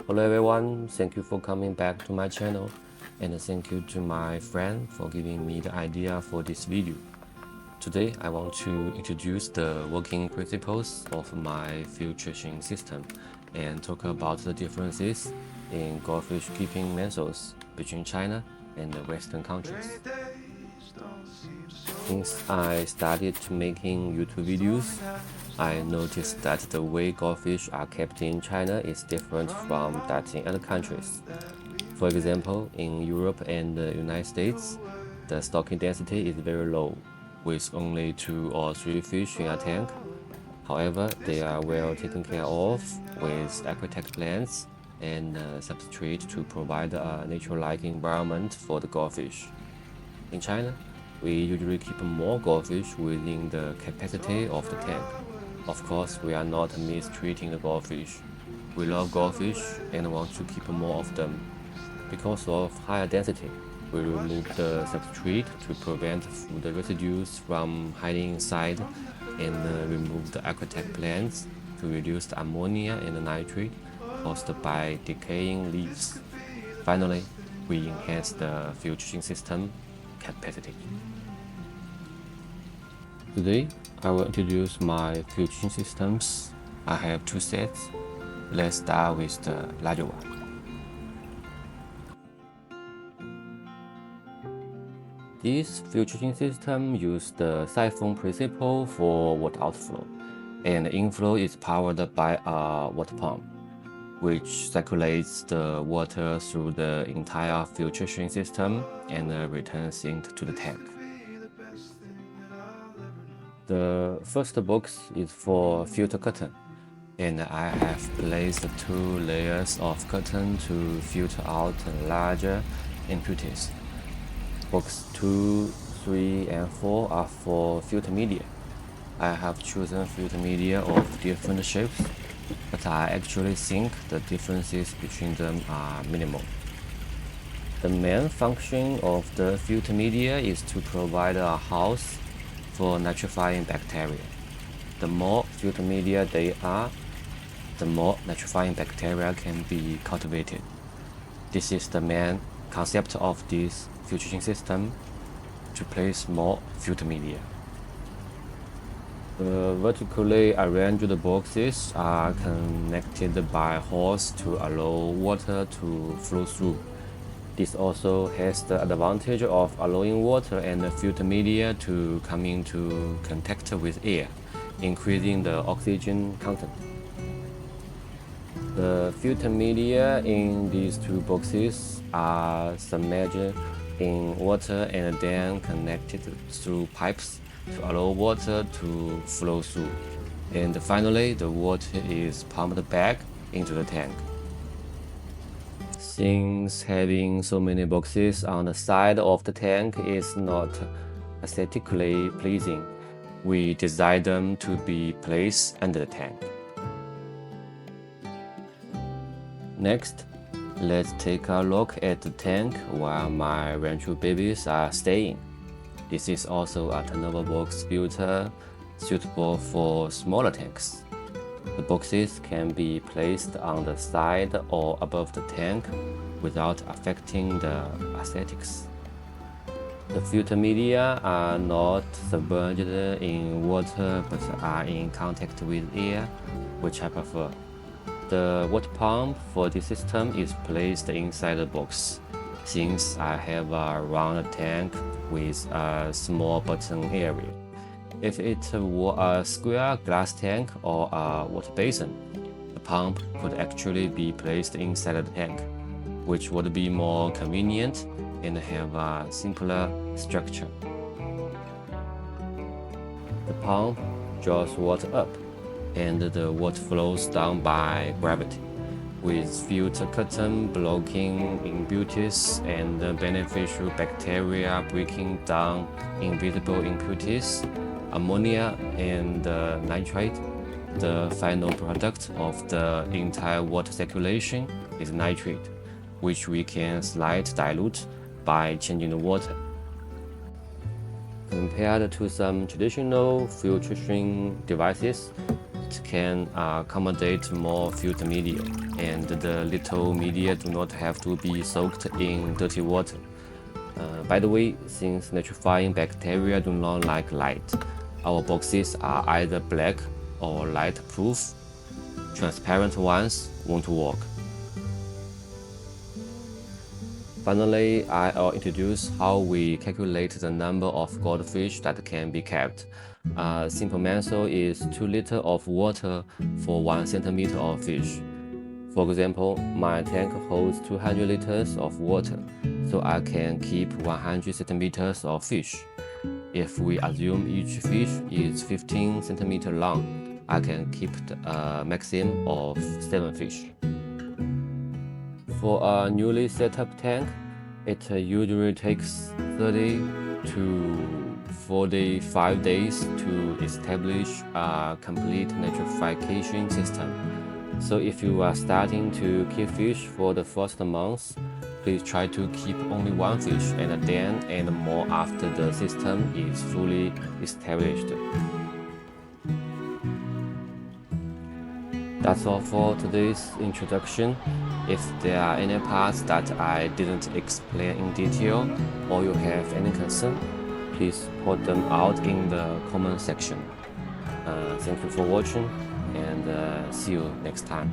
Hello everyone, thank you for coming back to my channel, and thank you to my friend for giving me the idea for this video. Today I want to introduce the working principles of my filtration system and talk about the differences in goldfish keeping methods between China and the Western countries. Since I started making YouTube videos, I noticed that the way goldfish are kept in China is different from that in other countries. For example, in Europe and the United States, the stocking density is very low, with only 2 or 3 fish in a tank. However, they are well taken care of with aquatic plants and substrate to provide a nature-like environment for the goldfish. In China, we usually keep more goldfish within the capacity of the tank. Of course, we are not mistreating the goldfish. We love goldfish and want to keep more of them. Because of higher density, we remove the substrate to prevent food residues from hiding inside and remove the aquatic plants to reduce the ammonia and the nitrate caused by decaying leaves. Finally, we enhance the filtration system capacity. Today, I will introduce my filtration systems. I have 2 sets. Let's start with the larger one. This filtration system uses the siphon principle for water outflow, and the inflow is powered by a water pump, which circulates the water through the entire filtration system and returns into the tank. The first box is for filter curtain, and I have placed 2 layers of curtain to filter out larger impurities. Box 2, 3, and 4 are for filter media. I have chosen filter media of different shapes, but I actually think the differences between them are minimal. The main function of the filter media is to provide a house for nitrifying bacteria. The more filter media they are, the more nitrifying bacteria can be cultivated. This is the main concept of this filtration system, to place more filter media. The vertically arranged boxes are connected by hose to allow water to flow through. This also has the advantage of allowing water and filter media to come into contact with air, increasing the oxygen content. The filter media in these 2 boxes are submerged in water and then connected through pipes to allow water to flow through. And finally, the water is pumped back into the tank. Since having so many boxes on the side of the tank is not aesthetically pleasing, we designed them to be placed under the tank. Next, let's take a look at the tank while my rancho babies are staying. This is also a turnover box filter suitable for smaller tanks. The boxes can be placed on the side or above the tank without affecting the aesthetics. The filter media are not submerged in water but are in contact with air, which I prefer. The water pump for this system is placed inside the box, since I have a round tank with a small bottom area. If it were a square glass tank or a water basin, the pump could actually be placed inside the tank, which would be more convenient and have a simpler structure. The pump draws water up, and the water flows down by gravity, with filter curtain blocking impurities and beneficial bacteria breaking down invisible impurities, ammonia and nitrate. The final product of the entire water circulation is nitrate, which we can slightly dilute by changing the water. Compared to some traditional filtration devices, it can accommodate more filter media, and the little media do not have to be soaked in dirty water. By the way, since nitrifying bacteria do not like light, our boxes are either black or light proof. Transparent ones won't work. Finally, I'll introduce how we calculate the number of goldfish that can be kept. A simple method is 2 liters of water for 1 centimeter of fish. For example, my tank holds 200 liters of water, so I can keep 100 centimeters of fish. If we assume each fish is 15 centimeters long, I can keep a maximum of 7 fish. For a newly set up tank, it usually takes 30 to 45 days to establish a complete nitrification system. So if you are starting to keep fish for the first month, please try to keep only 1 fish and then add more after the system is fully established. That's all for today's introduction. If there are any parts that I didn't explain in detail or you have any concern, please put them out in the comment section. Thank you for watching and see you next time.